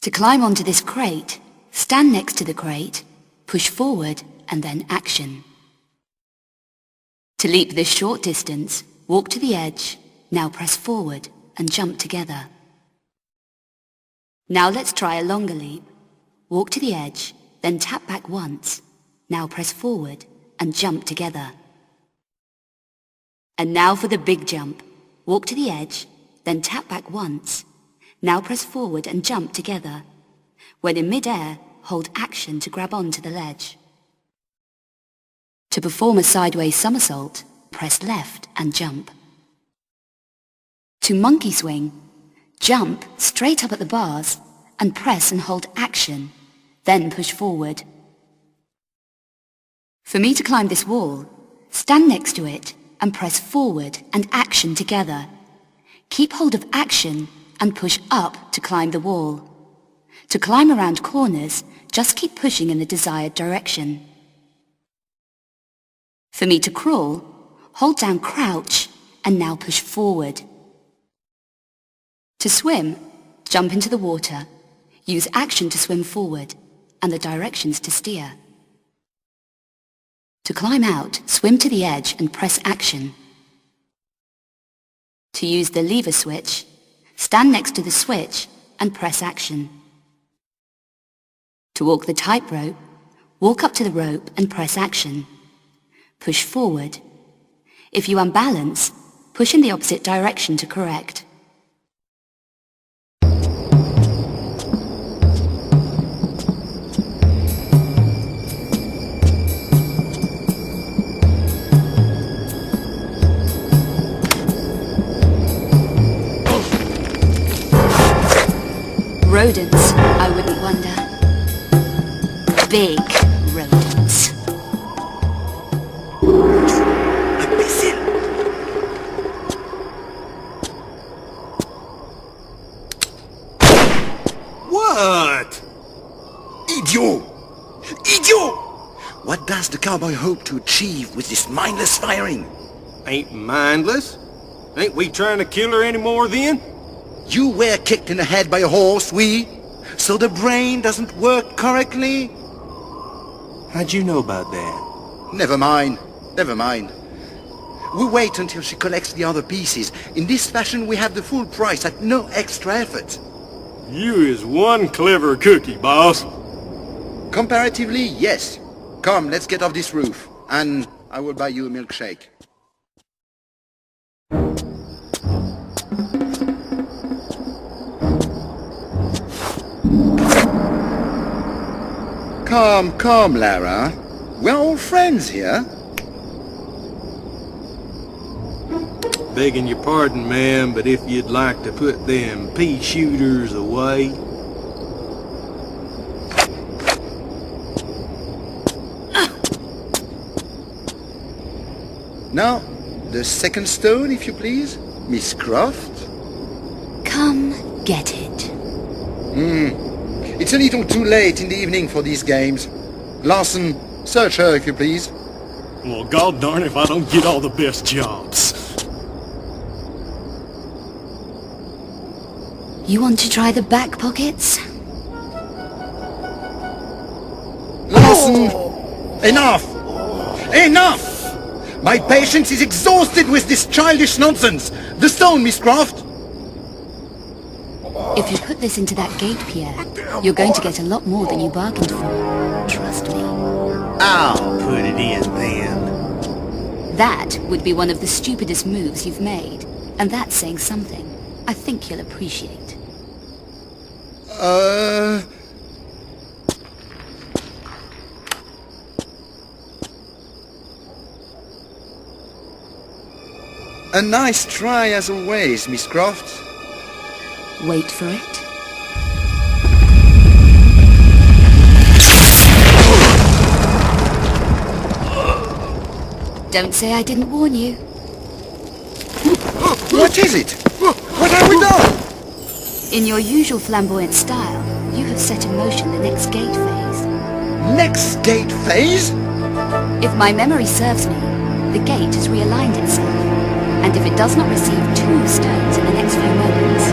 To climb onto this crate, stand next to the crate, push forward, and then action. To leap this short distance, walk to the edge, now press forward and jump together. Now let's try a longer leap. Walk to the edge, then tap back once, now press forward and jump together. And now for the big jump. Walk to the edge, then tap back once, now press forward and jump together. When in mid-air, hold action to grab onto the ledge. To perform a sideways somersault, press left and jump. To monkey swing, jump straight up at the bars and press and hold action, then push forward. For me to climb this wall, stand next to it and press forward and action together. Keep hold of action and push up to climb the wall. To climb around corners, just keep pushing in the desired direction. For me to crawl, hold down crouch and now push forward. To swim, jump into the water, use action to swim forward and the directions to steer. To climb out, swim to the edge and press action. To use the lever switch, stand next to the switch and press action. To walk the tightrope, walk up to the rope and press action. Push forward. If you unbalance, push in the opposite direction to correct. Rodents, I wouldn't wonder. Big rodents. I'm missing. What? Idiot! Idiot! What does the cowboy hope to achieve with this mindless firing? Ain't mindless. Ain't we trying to kill her anymore then? You were kicked in the head by a horse, so the brain doesn't work correctly? How'd you know about that? Never mind, never mind. We'll wait until she collects the other pieces. In this fashion we have the full price at no extra effort. You is one clever cookie, boss. Comparatively, yes. Come, let's get off this roof, and I will buy you a milkshake. Come, Lara. We're all friends here. Begging your pardon, ma'am, but if you'd like to put them pea shooters away... Now, the second stone, if you please, Miss Croft. Come get it. It's a little too late in the evening for these games. Larson, search her, if you please. Well, god darn if I don't get all the best jobs. You want to try the back pockets? Larson! Enough! Enough! My patience is exhausted with this childish nonsense! The stone, Miss Croft! If you put this into that gate, Pierre, you're going to get a lot more than you bargained for. Trust me. I'll put it in then. That would be one of the stupidest moves you've made. And that's saying something. I think you'll appreciate. A nice try as always, Miss Croft. Wait for it. Don't say I didn't warn you. What is it? What have we done? In your usual flamboyant style, you have set in motion the next gate phase. Next gate phase? If my memory serves me, the gate has realigned itself. And if it does not receive 2 stones in the next few moments,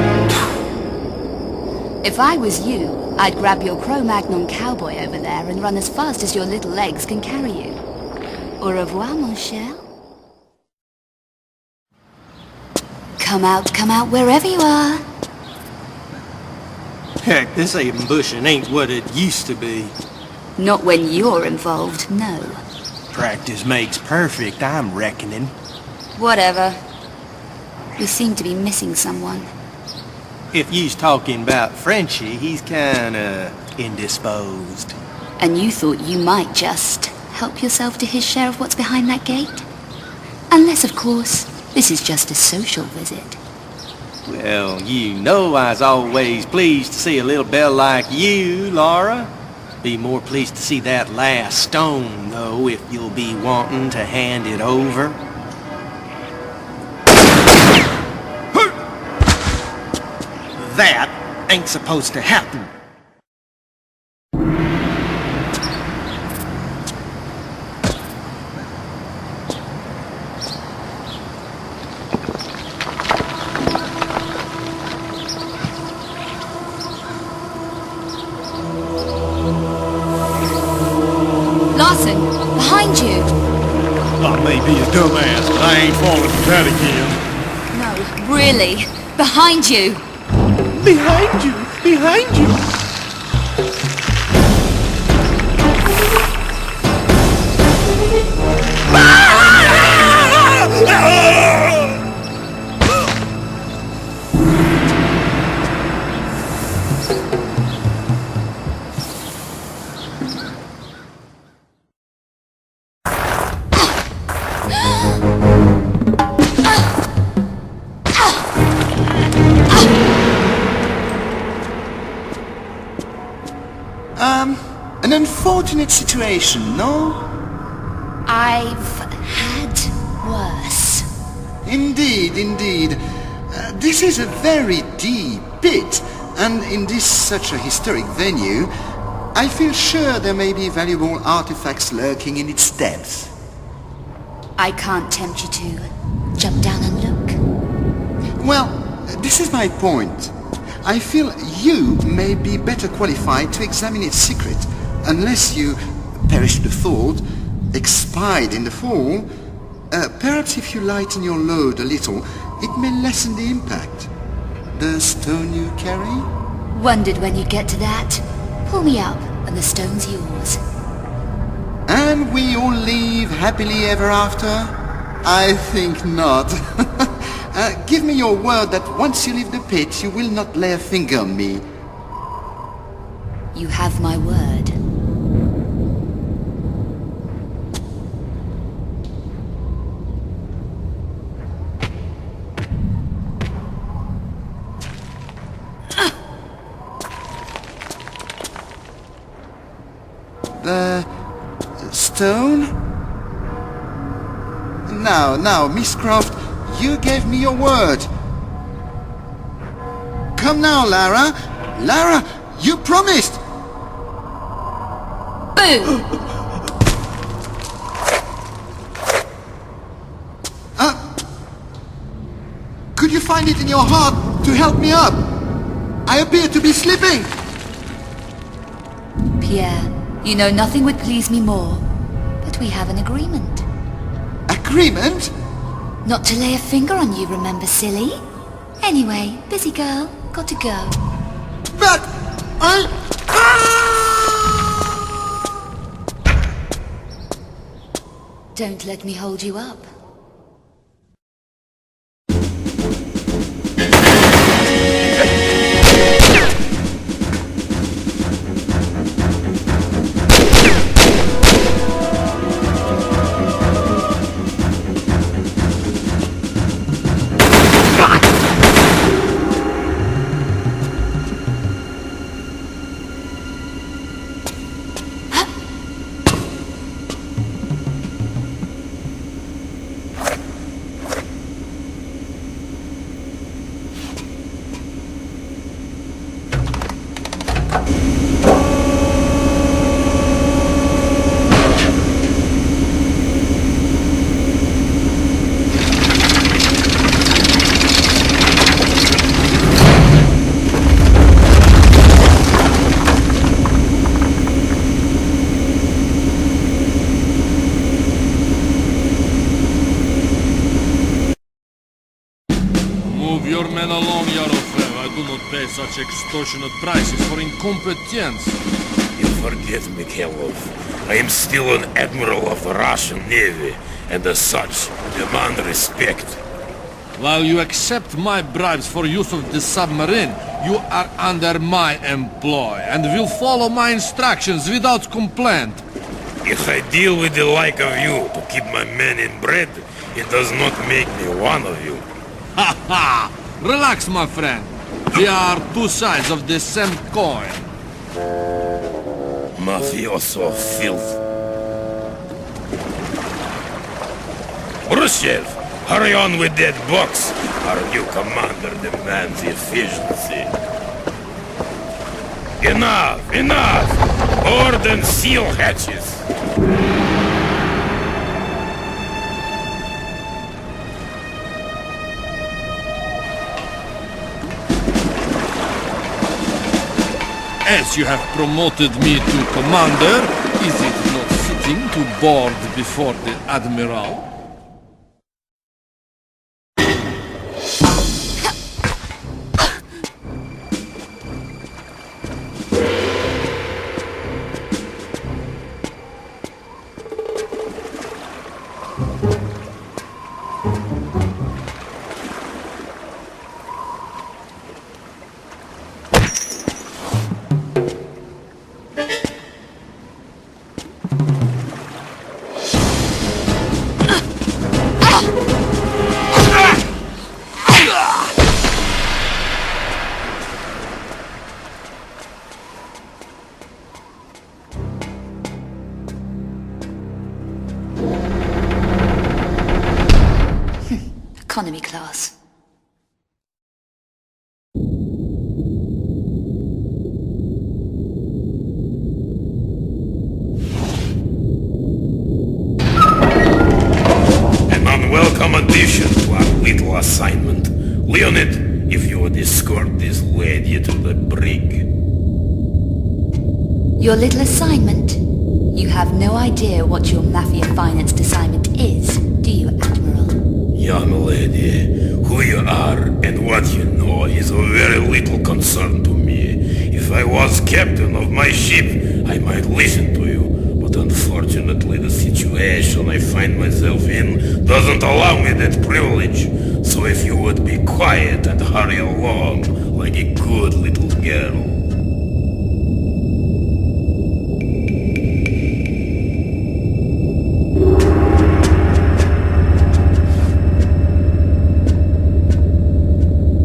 If I was you, I'd grab your Cro-Magnon cowboy over there and run as fast as your little legs can carry you. Au revoir, mon cher. Come out, wherever you are. Heck, this ambushing ain't what it used to be. Not when you're involved, no. Practice makes perfect, I'm reckoning. Whatever. We seem to be missing someone. If you's talking about Frenchie, he's kinda indisposed. And you thought you might just help yourself to his share of what's behind that gate? Unless, of course, this is just a social visit. Well, you know I's always pleased to see a little belle like you, Lara. Be more pleased to see that last stone, though, if you'll be wanting to hand it over. That ain't supposed to happen. Larson, behind you! I may be a dumbass, but I ain't falling for that again. No, really. Behind you! Behind you! Behind you! An unfortunate situation, no? I've had worse. Indeed. This is a very deep pit, and in this such a historic venue, I feel sure there may be valuable artifacts lurking in its depths. I can't tempt you to jump down and look. Well, this is my point. I feel you may be better qualified to examine its secret, unless you perished the thought, expired in the fall. Perhaps if you lighten your load a little, it may lessen the impact. The stone you carry? Wondered when you'd get to that. Pull me up, and the stone's yours. And we all live happily ever after? I think not. Give me your word that once you leave the pit, you will not lay a finger on me. You have my word. The stone? Now, Miss Croft, you gave me your word. Come now, Lara. Lara, you promised! Boom! Could you find it in your heart to help me up? I appear to be slipping. Pierre, you know nothing would please me more, but we have an agreement. Agreement? Not to lay a finger on you, remember, silly? Anyway, busy girl, got to go. But I... Don't let me hold you up. not pay such extortionate prices for incompetence. You forget, Mikhailov. I am still an admiral of the Russian Navy, and as such, demand respect. While you accept my bribes for use of the submarine, you are under my employ, and will follow my instructions without complaint. If I deal with the like of you to keep my men in bread, it does not make me one of you. Ha ha! Relax, my friend. We are two sides of the same coin. Mafioso filth. Khrushchev, hurry on with that box. Our new commander demands efficiency. Enough! Enough! Board and seal hatches. As you have promoted me to commander, is it not fitting to board before the admiral? Economy class. An unwelcome addition to our little assignment. Leonid, if you would escort this lady to the brig. Your little assignment? You have no idea what your mafia financed assignment is, do you, Admiral? Young lady, who you are and what you know is of very little concern to me. If I was captain of my ship, I might listen to you, but unfortunately the situation I find myself in doesn't allow me that privilege. So if you would be quiet and hurry along like a good little girl.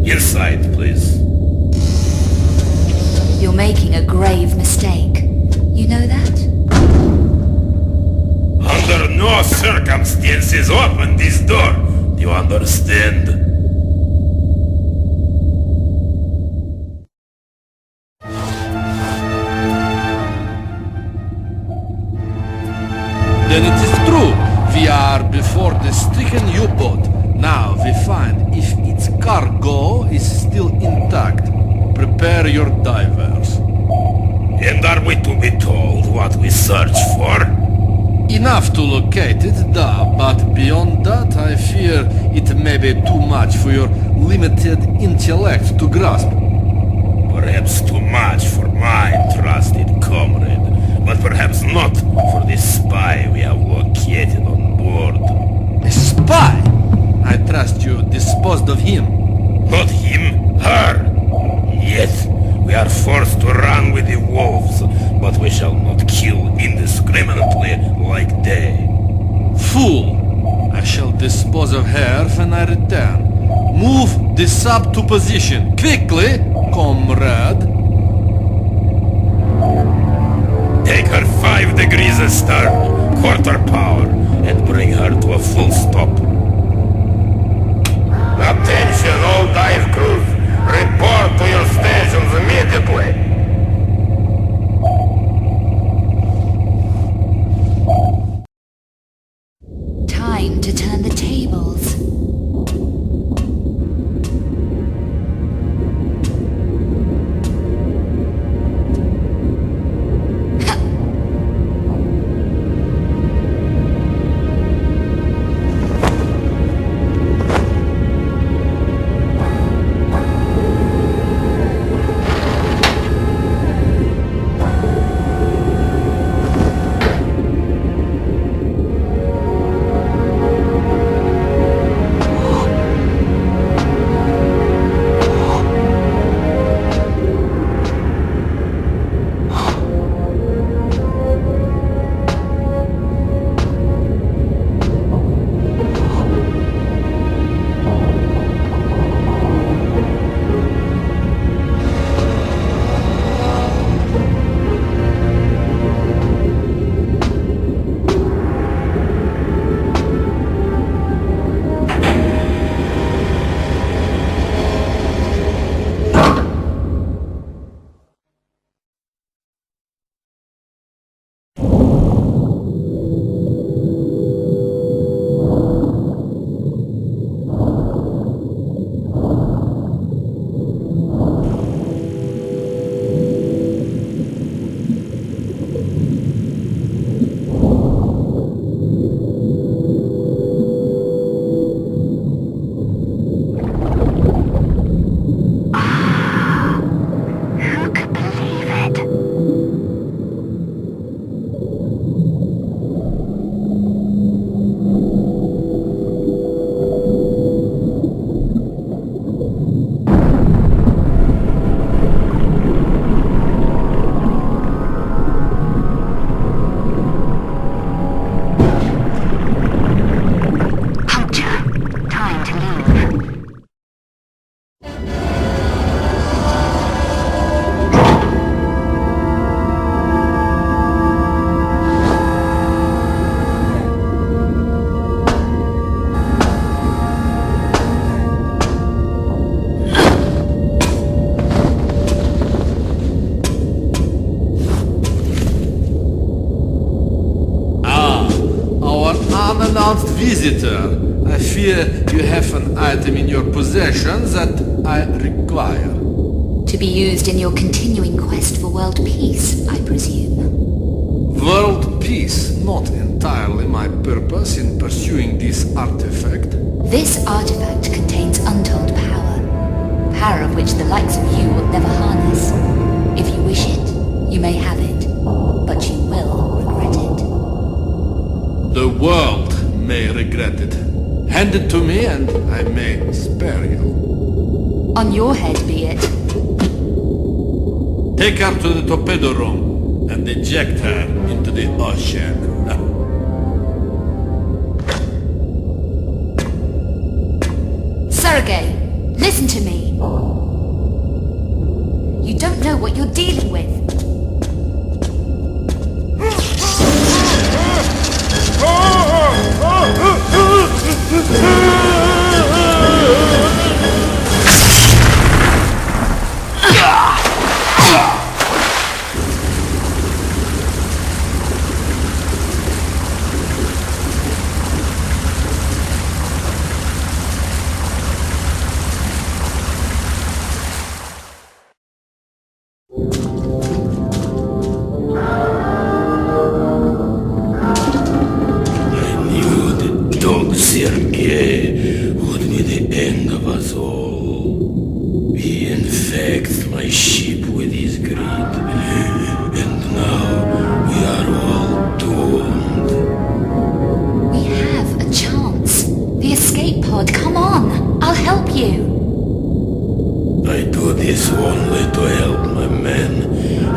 Inside, please. You're making a grave mistake. You know that? Under no circumstances open this door. Do you understand? Then it is true. We are before the stricken U-boat. Now we find if its cargo is still intact. Prepare your divers. And are we to be told what we search for? Enough to locate it, but beyond that I fear it may be too much for your limited intellect to grasp. Perhaps too much for my trusted comrade, but perhaps not for this spy we have located on board. A spy? I trust you disposed of him. Not him, her. Yet, we are forced to run with the wolves, but we shall not kill indiscriminately like they. Fool! I shall dispose of her when I return. Move the sub to position, quickly, comrade. Take her 5 degrees astern, quarter power, and bring her to a full stop. Attention all dive crews! Report to your stations immediately! Time to turn the tables. visitor. I fear you have an item in your possession that I require. To be used in your continuing quest for world peace, I presume. World peace, not entirely my purpose in pursuing this artifact. This artifact contains untold power. Power of which the likes of you will never harness. If you wish it, you may have it, but you will regret it. The world may regret it. Hand it to me and I may spare you. On your head be it. Take her to the torpedo room and eject her into the ocean. Sergei, listen to me. You don't know what you're dealing with. Sergei would be the end of us all. He infects my ship with his greed, and now we are all doomed. We have a chance. The escape pod, come on. I'll help you. I do this only to help my man.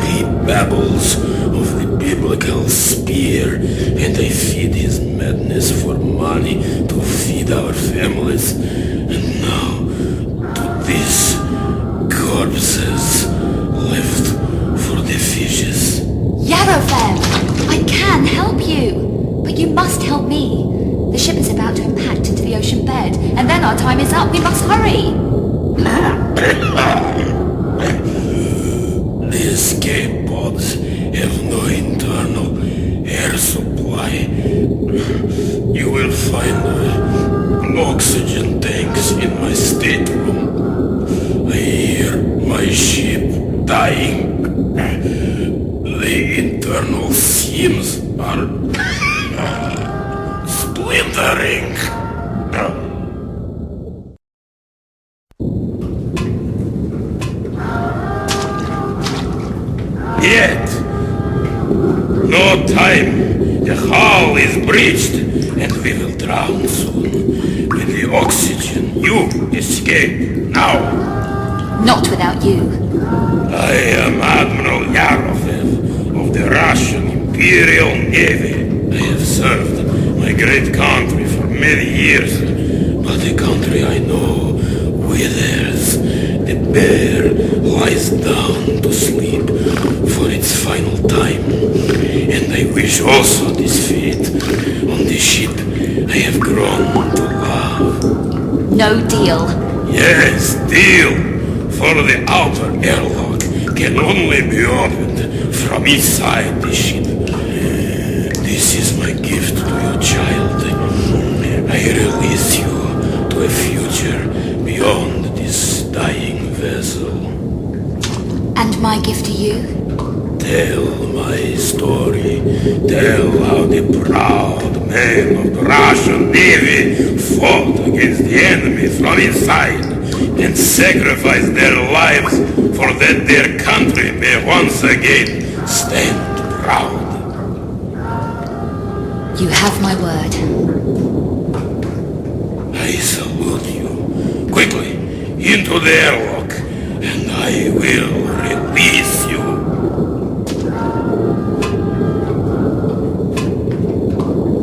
He babbles of the biblical spear, and I feed his madness for money to feed our families. And now, to these corpses left for the fishes. Yarofem, I can help you. But you must help me. The ship is about to impact into the ocean bed, and then our time is up. We must hurry. The escape pods have no internal air supply. You will find oxygen tanks in my stateroom. I hear my ship dying. The internal seams are splintering. Yet, no time. The hull is breached, and we will drown soon. With the oxygen, you escape now. Not without you. I am Admiral Yarofev of the Russian Imperial Navy. I have served my great country for many years, but the country I know withers. The bear lies down to sleep for its final time, and I wish also this fate on the ship I have grown to love. No deal. Yes, deal, for the outer airlock can only be opened from inside the ship. This is my gift to your child. I release you to a future beyond this dying vessel. And my gift to you? Tell my story. Tell how the proud men of the Russian Navy fought against the enemy from inside and sacrificed their lives for that their country may once again stand proud. You have my word. I salute you. Quickly, into the airlock, and I will release you.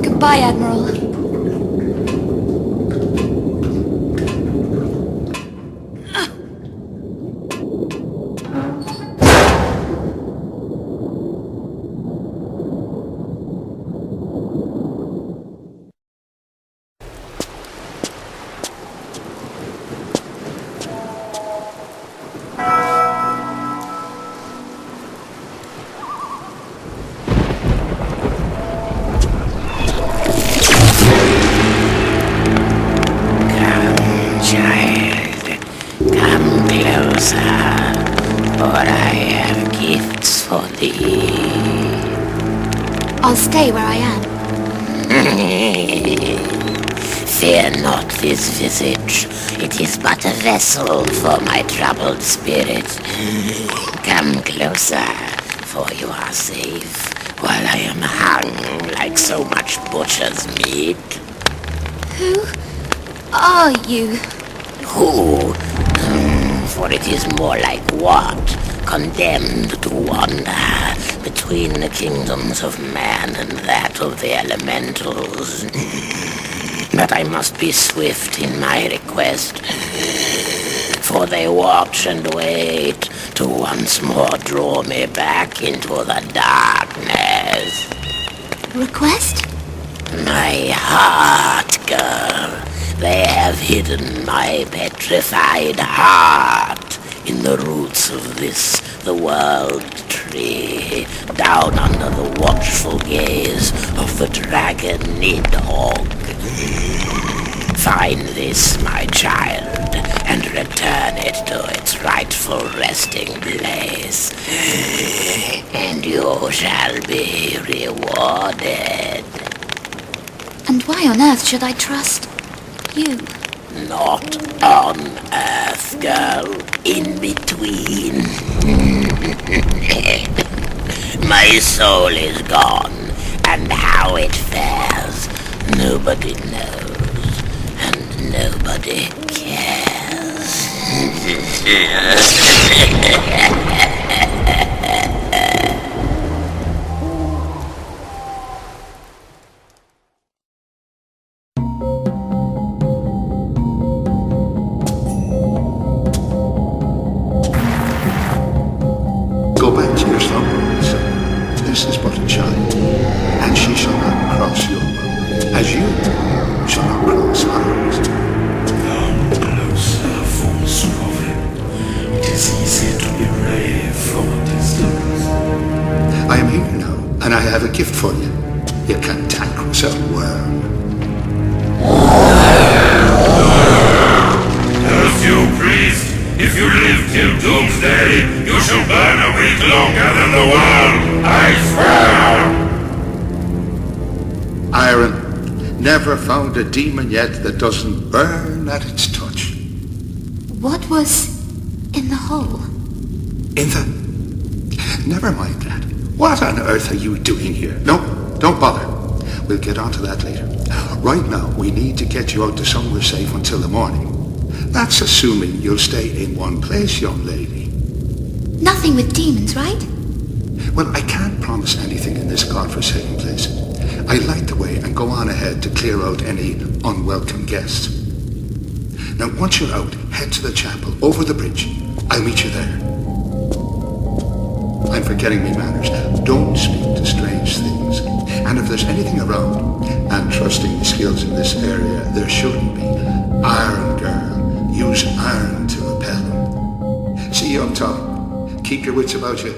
Goodbye, Admiral. for I have gifts for thee. I'll stay where I am. Fear not this visage. It is but a vessel for my troubled spirit. Come closer, for you are safe, while I am hung like so much butcher's meat. Who are you? Who? For it is more like what? Condemned to wander between the kingdoms of man and that of the elementals. But I must be swift in my request, for they watch and wait to once more draw me back into the darkness. Request? My heart, girl. They have hidden my petrified heart in the roots of this, the world tree, down under the watchful gaze of the dragon Nidhogg. Find this, my child, and return it to its rightful resting place, and you shall be rewarded. And why on earth should I trust you? Not on Earth, girl. In between. My soul is gone, and how it fares, nobody knows, and nobody cares. Go back to your slumber, son. This is but a child, and she shall not cross your boundary, as you shall not cross ours. Come closer, false prophet. It is easy to be brave from a distance. I am here now, and I have a gift for you. You cantankerous old worm. Curse you, priest! If you live till doomsday, you shall burn a week longer than the world! I swear! Iron, never found a demon yet that doesn't burn at its touch. What was in the hole? In the... Never mind that. What on earth are you doing here? No, don't bother. We'll get onto that later. Right now, we need to get you out to somewhere safe until the morning. That's assuming you'll stay in one place, young lady. Nothing with demons, right? Well, I can't promise anything in this godforsaken place. I light the way and go on ahead to clear out any unwelcome guests. Now, once you're out, head to the chapel, over the bridge. I'll meet you there. I'm forgetting me manners. Don't speak to strange things. And if there's anything around, and trusting the skills in this area, there shouldn't be. Iron girl. Use iron to repel him. See you up top. Keep your wits about you.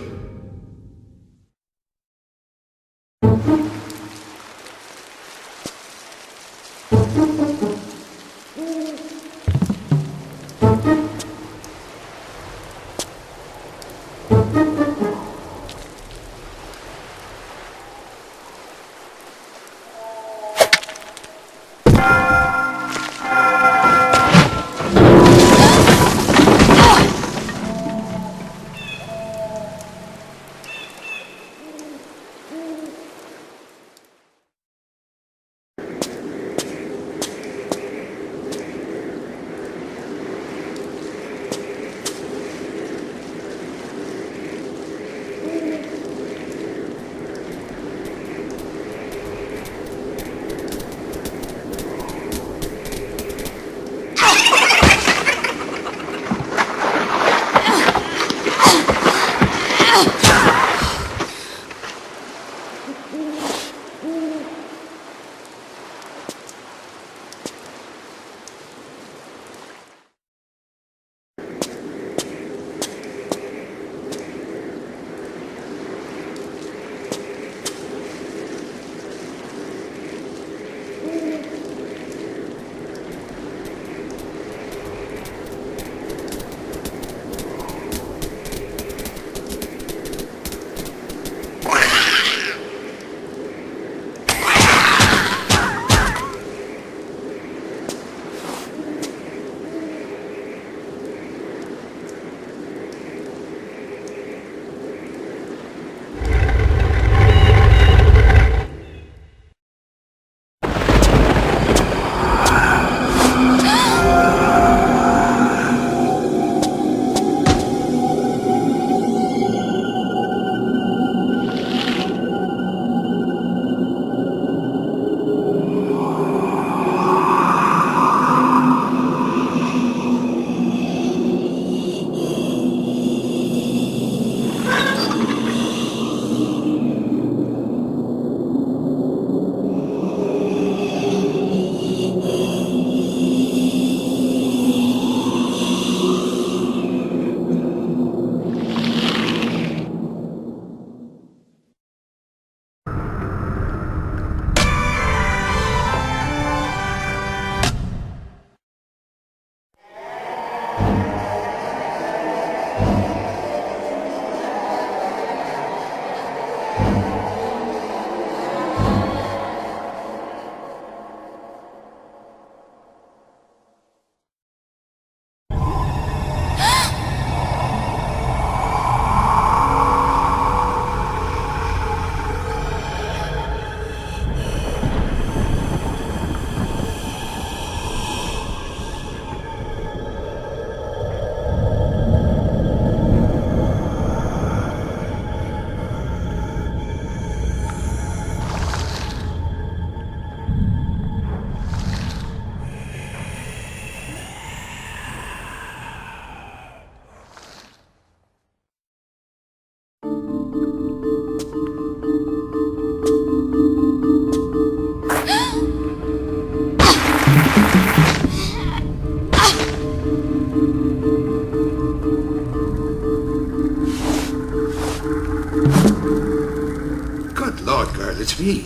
girl, it's me.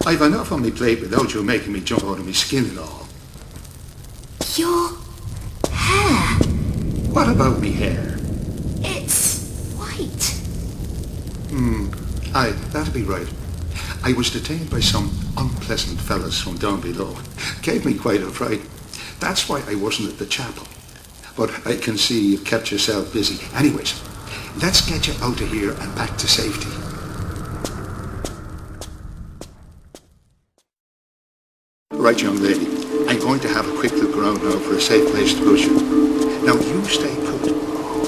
I've enough on me plate without you making me jump out of me skin and all. Your hair. What about me hair? It's white. Aye, that'll be right. I was detained by some unpleasant fellas from down below. Gave me quite a fright. That's why I wasn't at the chapel. But I can see you've kept yourself busy. Anyways, let's get you out of here and back to safety. Right, young lady. I'm going to have a quick look around now for a safe place to put you. Now, you stay put,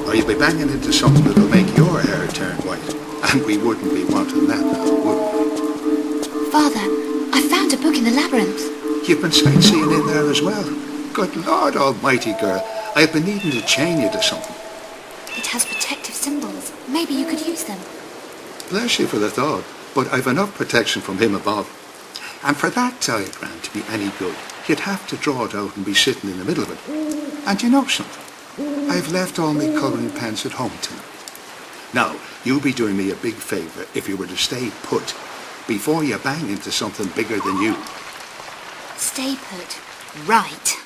or you'll be banging into something that'll make your hair turn white. And we wouldn't be wanting that now, would we? Father, I found a book in the labyrinth. You've been sightseeing in there as well. Good Lord almighty, girl. I've been needing to chain you to something. It has protective symbols. Maybe you could use them. Bless you for the thought, but I've enough protection from him above. And for that diagram to be any good, you'd have to draw it out and be sitting in the middle of it. And you know something? I've left all my colouring pens at home tonight. Now, you'll be doing me a big favour if you were to stay put before you bang into something bigger than you. Stay put. Right.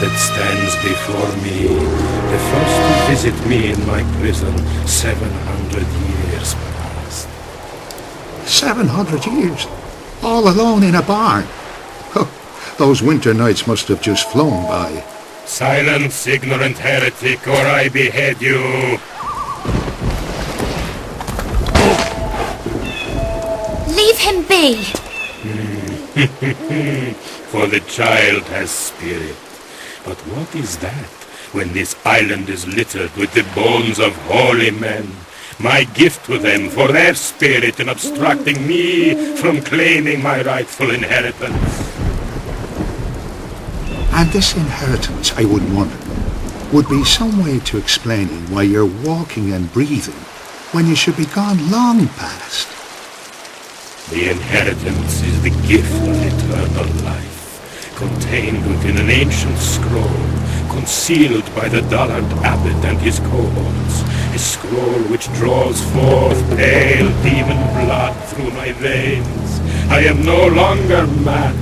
That stands before me, the first to visit me in my prison 700 years past. 700 years? All alone in a barn? Oh, those winter nights must have just flown by. Silence, ignorant heretic, or I behead you! Leave him be! For the child has spirit. But what is that, when this island is littered with the bones of holy men? My gift to them for their spirit in obstructing me from claiming my rightful inheritance. And this inheritance, I would wonder, would be some way to explaining why you're walking and breathing when you should be gone long past. The inheritance is the gift of eternal life. Contained within an ancient scroll, concealed by the dullard abbot and his cohorts, a scroll which draws forth pale demon blood through my veins. I am no longer man.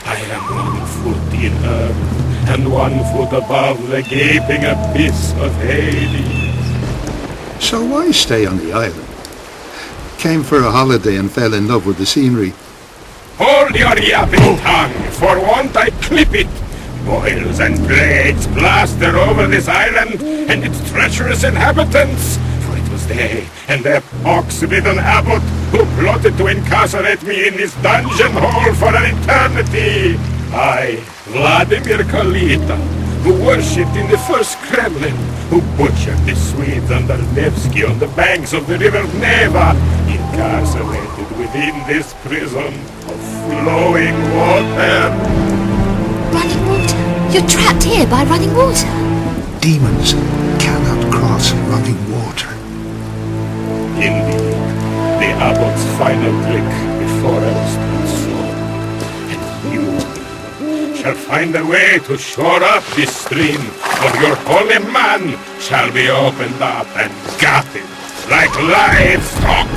I am 1 foot in earth, and 1 foot above the gaping abyss of Hades. So why stay on the island? Came for a holiday and fell in love with the scenery. For Hold your yapping tongue, for want I clip it. Boils and plagues plaster over this island and its treacherous inhabitants. For it was they and their pox-bitten abbot who plotted to incarcerate me in this dungeon hole for an eternity. I, Vladimir Kalita, who worshipped in the first Kremlin, who butchered the Swedes under Nevsky on the banks of the river Neva, incarcerated within this prison of flowing water. Running water? You're trapped here by running water? Demons cannot cross running water. Indeed, the abbot's final click before I was transformed. And you shall find a way to shore up this stream, or your holy man shall be opened up and gutted like livestock.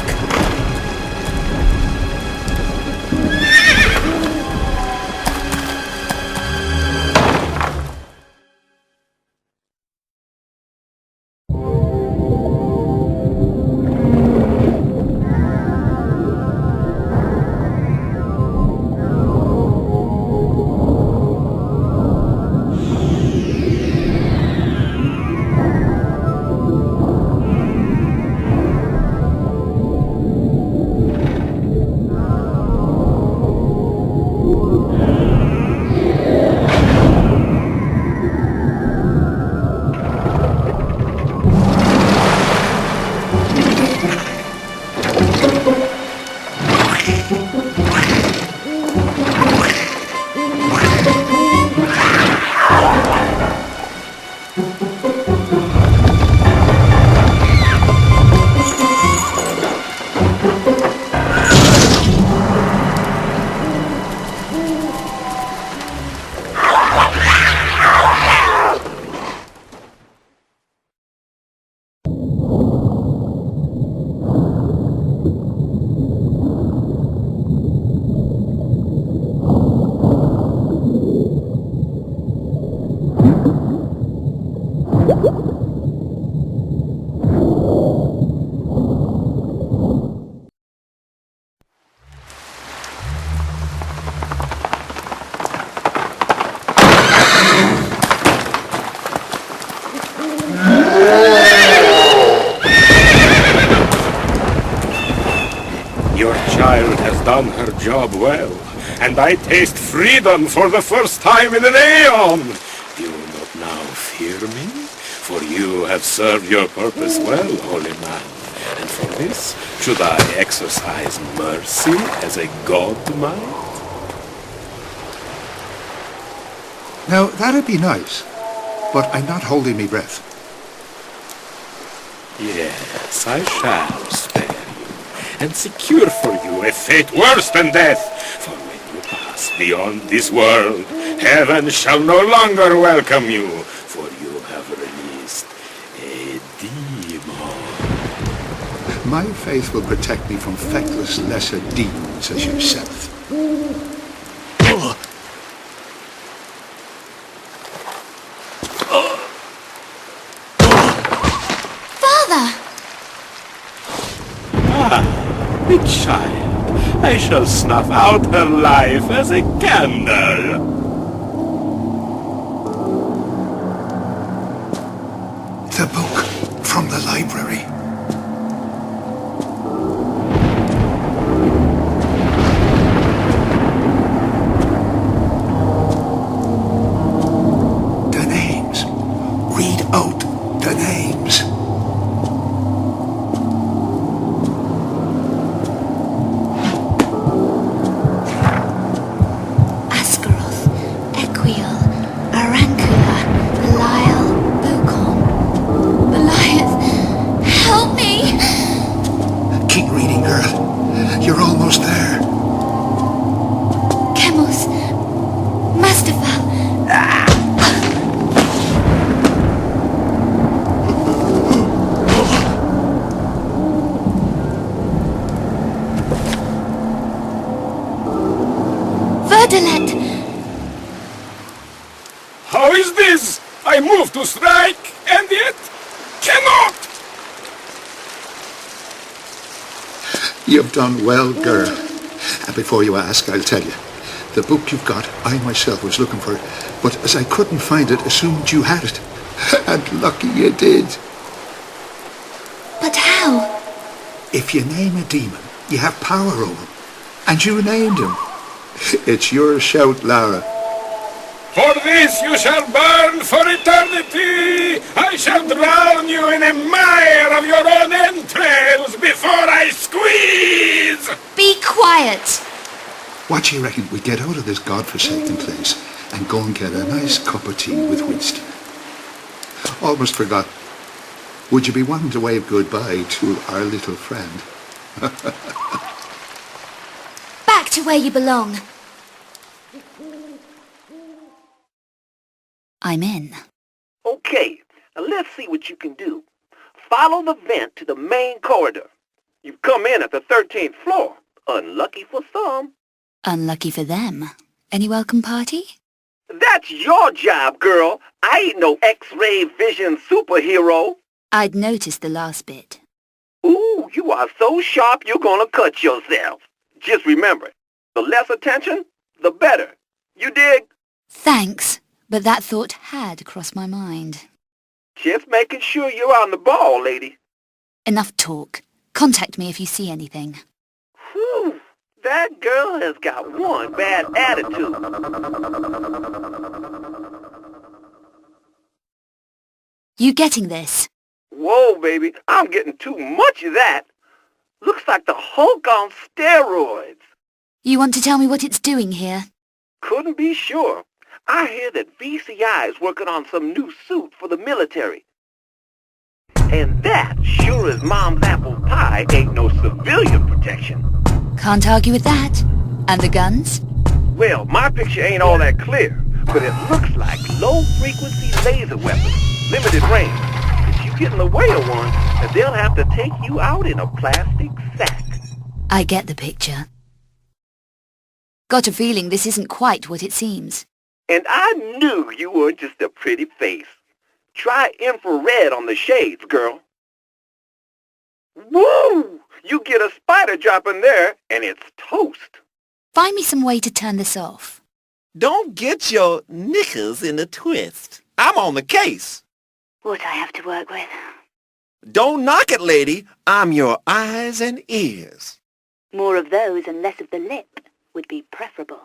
Your child has done her job well, and I taste freedom for the first time in an aeon. Do you not now fear me? For you have served your purpose well, holy man. And for this, should I exercise mercy as a god might? Now, that'd be nice, but I'm not holding me breath. Yes, I shall spare you, and secure for you a fate worse than death. For when you pass beyond this world, heaven shall no longer welcome you, for you have released a demon. My faith will protect me from feckless lesser demons as yourself. The child, I shall snuff out her life as a candle. The book from the library. The names. Read out the names. How is this? I move to strike, and yet cannot! You've done well, girl. And before you ask, I'll tell you. The book you've got, I myself was looking for it, but as I couldn't find it, assumed you had it. And lucky you did. But how? If you name a demon, you have power over him. And you named him. It's your shout, Lara. For this you shall burn for eternity! I shall drown you in a mire of your own entrails before I squeeze! Be quiet! What do you reckon we get out of this godforsaken place and go and get a nice cup of tea with Winston? Almost forgot. Would you be wanting to wave goodbye to our little friend? Back to where you belong. I'm in. Okay, now let's see what you can do. Follow the vent to the main corridor. You've come in at the 13th floor. Unlucky for some. Unlucky for them. Any welcome party? That's your job, girl. I ain't no X-ray vision superhero. I'd noticed the last bit. Ooh, you are so sharp you're gonna cut yourself. Just remember, the less attention, the better. You dig? Thanks, but that thought had crossed my mind. Just making sure you're on the ball, lady. Enough talk. Contact me if you see anything. Whew, that girl has got one bad attitude. You getting this? Whoa, baby, I'm getting too much of that. Looks like the Hulk on steroids. You want to tell me what it's doing here? Couldn't be sure. I hear that VCI is working on some new suit for the military. And that, sure as Mom's apple pie, ain't no civilian protection. Can't argue with that. And the guns? Well, my picture ain't all that clear, but it looks like low-frequency laser weapons, limited range. If you get in the way of one, they'll have to take you out in a plastic sack. I get the picture. Got a feeling this isn't quite what it seems. And I knew you weren't just a pretty face. Try infrared on the shades, girl. Woo! You get a spider drop in there, and it's toast. Find me some way to turn this off. Don't get your knickers in a twist. I'm on the case. What I have to work with. Don't knock it, lady. I'm your eyes and ears. More of those and less of the lip would be preferable.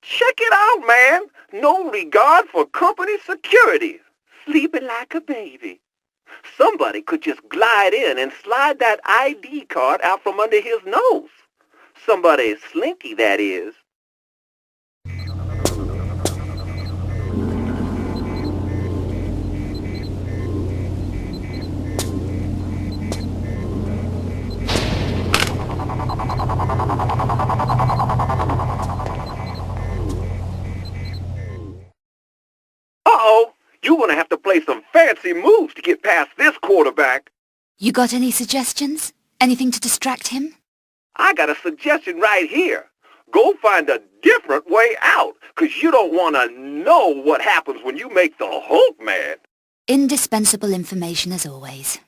Check it out, man. No regard for company security. Sleeping like a baby. Somebody could just glide in and slide that ID card out from under his nose. Somebody slinky, that is. Uh-oh, you're going to have to play some fancy moves to get past this quarterback. You got any suggestions? Anything to distract him? I got a suggestion right here. Go find a different way out, 'cause you don't want to know what happens when you make the Hulk mad. Indispensable information as always.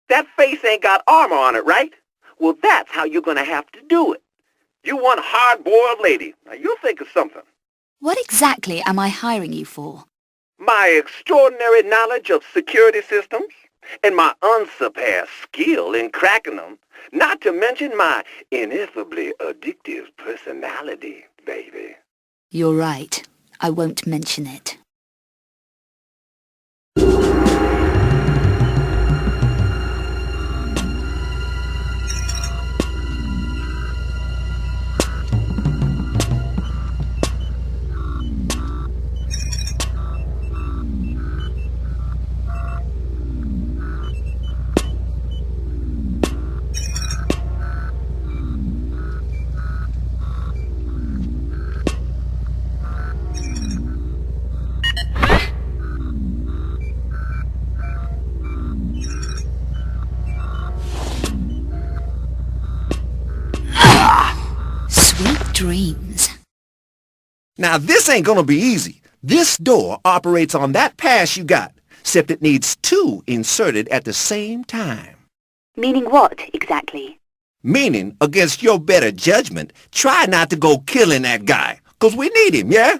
That face ain't got armor on it, right? Well, that's how you're going to have to do it. You one hard-boiled lady. Now, you'll think of something. What exactly am I hiring you for? My extraordinary knowledge of security systems and my unsurpassed skill in cracking them, not to mention my ineffably addictive personality, baby. You're right. I won't mention it. Sweet dreams. Now, this ain't gonna be easy. This door operates on that pass you got, except it needs two inserted at the same time. Meaning what, exactly? Meaning, against your better judgment, try not to go killing that guy, 'cause we need him, yeah?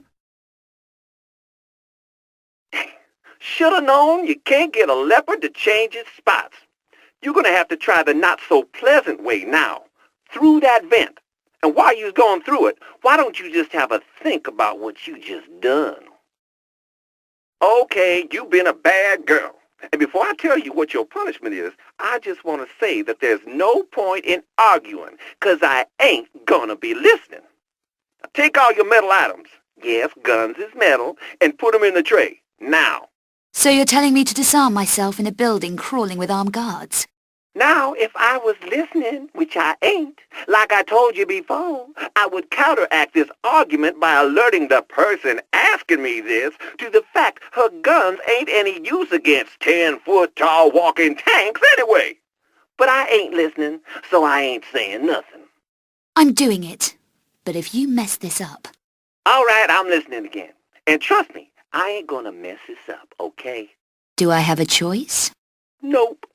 Shoulda known you can't get a leopard to change its spots. You're gonna have to try the not-so-pleasant way now, through that vent. And while you're going through it, why don't you just have a think about what you just done? Okay, you've been a bad girl. And before I tell you what your punishment is, I just want to say that there's no point in arguing, 'cause I ain't gonna be listening. Now take all your metal items, yes, guns is metal, and put them in the tray, now. So you're telling me to disarm myself in a building crawling with armed guards? Now, if I was listening, which I ain't, like I told you before, I would counteract this argument by alerting the person asking me this to the fact her guns ain't any use against 10-foot-tall walking tanks anyway. But I ain't listening, so I ain't saying nothing. I'm doing it. But if you mess this up... All right, I'm listening again. And trust me, I ain't gonna mess this up, okay? Do I have a choice? Nope.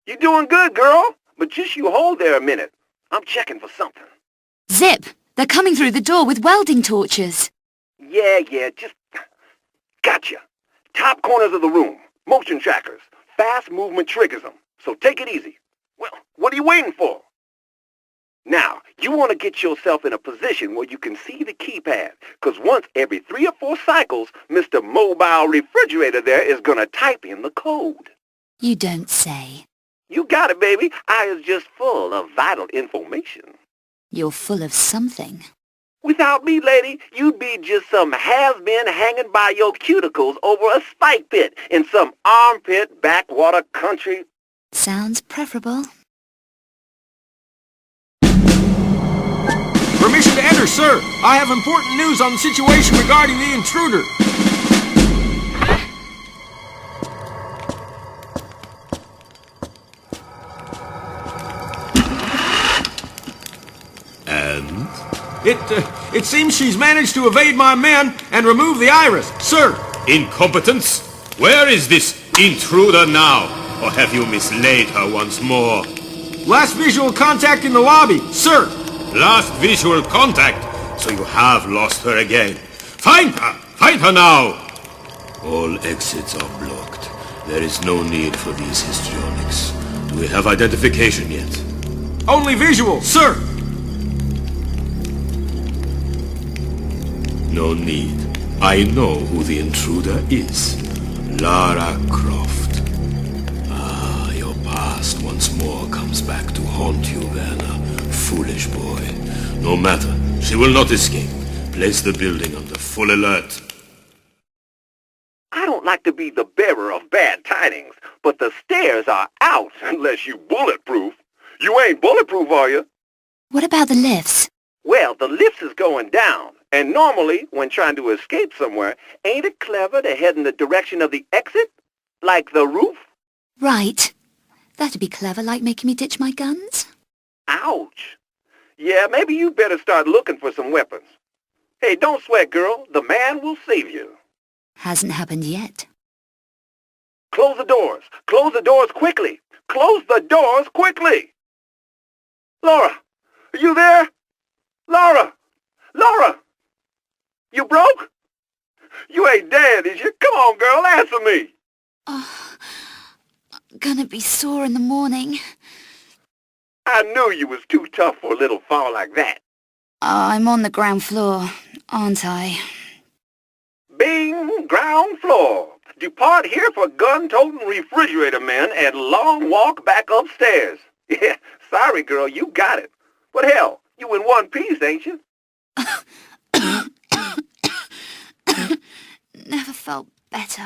You're doing good, girl, but just you hold there a minute. I'm checking for something. Zip! They're coming through the door with welding torches. Yeah, just... Gotcha. Top corners of the room. Motion trackers. Fast movement triggers them. So take it easy. Well, what are you waiting for? Now, you want to get yourself in a position where you can see the keypad, because once every 3 or 4 cycles, Mr. Mobile Refrigerator there is going to type in the code. You don't say. You got it, baby. I is just full of vital information. You're full of something. Without me, lady, you'd be just some has-been hanging by your cuticles over a spike pit in some armpit backwater country. Sounds preferable. Permission to enter, sir. I have important news on the situation regarding the intruder. And? It seems she's managed to evade my men and remove the iris, sir. Incompetence? Where is this intruder now? Or have you mislaid her once more? Last visual contact in the lobby, sir. Last visual contact? So you have lost her again. Find her! Find her now! All exits are blocked. There is no need for these histrionics. Do we have identification yet? Only visual, sir. No need. I know who the intruder is. Lara Croft. Ah, your past once more comes back to haunt you, Werner. Foolish boy. No matter. She will not escape. Place the building under full alert. I don't like to be the bearer of bad tidings, but the stairs are out unless you bulletproof. You ain't bulletproof, are you? What about the lifts? Well, the lift is going down, and normally, when trying to escape somewhere, ain't it clever to head in the direction of the exit? Like the roof? Right. That'd be clever, like making me ditch my guns. Ouch. Yeah, maybe you better start looking for some weapons. Hey, don't sweat, girl. The man will save you. Hasn't happened yet. Close the doors. Close the doors quickly. Close the doors quickly. Laura, are you there? Laura! Laura! You broke? You ain't dead, is you? Come on, girl, answer me. Oh, I'm gonna be sore in the morning. I knew you was too tough for a little fall like that. I'm on the ground floor, aren't I? Bing, ground floor. Depart here for gun-toting refrigerator men and long walk back upstairs. Yeah, sorry, girl, you got it. But hell, you in one piece, ain't you? felt better.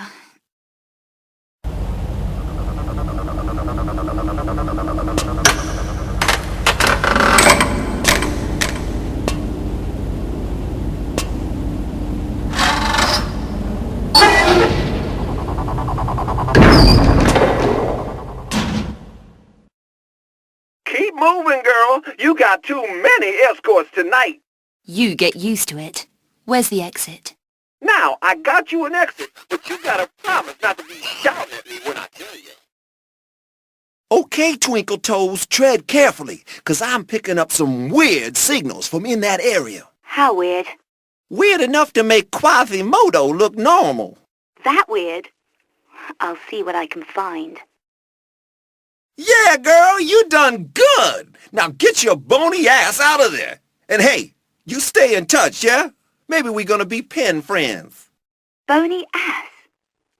Keep moving, girl. You got too many escorts tonight. You get used to it. Where's the exit? Now, I got you an exit, but you gotta promise not to be shouting at me when I tell you. Okay, Twinkle Toes, tread carefully, 'cause I'm picking up some weird signals from in that area. How weird? Weird enough to make Quasimodo look normal. That weird? I'll see what I can find. Yeah, girl, you done good. Now get your bony ass out of there. And hey, you stay in touch, yeah? Maybe we're gonna be pen friends. Bony ass?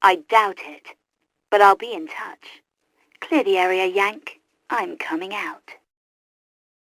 I doubt it. But I'll be in touch. Clear the area, Yank. I'm coming out.